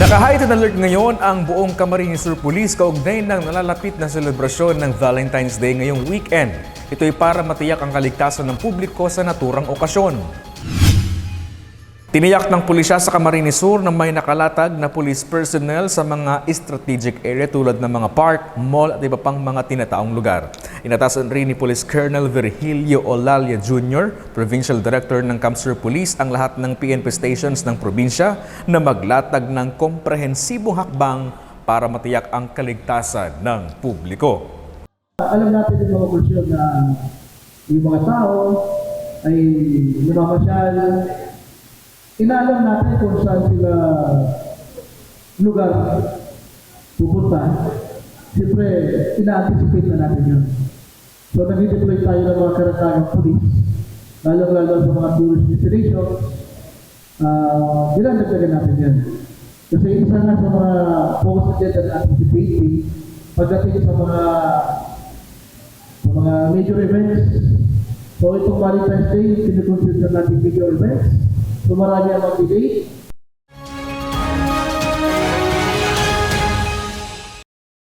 Naka-heightened alert ngayon ang buong Camarines Sur Police kaugnay ng nalalapit na selebrasyon ng Valentine's Day ngayong weekend. Ito ay para matiyak ang kaligtasan ng publiko sa naturang okasyon. Tiniyak ng pulisya sa Camarines Sur na may nakalatag na police personnel sa mga strategic area tulad ng mga park, mall at iba pang mga tinataong lugar. Inatasan rin ni Police Colonel Virgilio Olalia Jr., Provincial Director ng Camsur Police, ang lahat ng PNP stations ng probinsya na maglatag ng komprehensibong hakbang para matiyak ang kaligtasan ng publiko. Alam natin yung mga kursyon na yung mga tao ay lumamasyal. Inaalam natin kung saan sila lugar pupunta. Siyempre, ina-anticipate na natin yun. So, nag-deploy tayo ng mga karatagang police, lalo-lalo sa mga tourist destinations. Dinadagdagan natin yan. Kasi isa nga sa mga focus agenda na anticipating pagdating sa mga major events. So, itong Valentine's Day, kinikonsider natin major events. So marami ang mag-delay.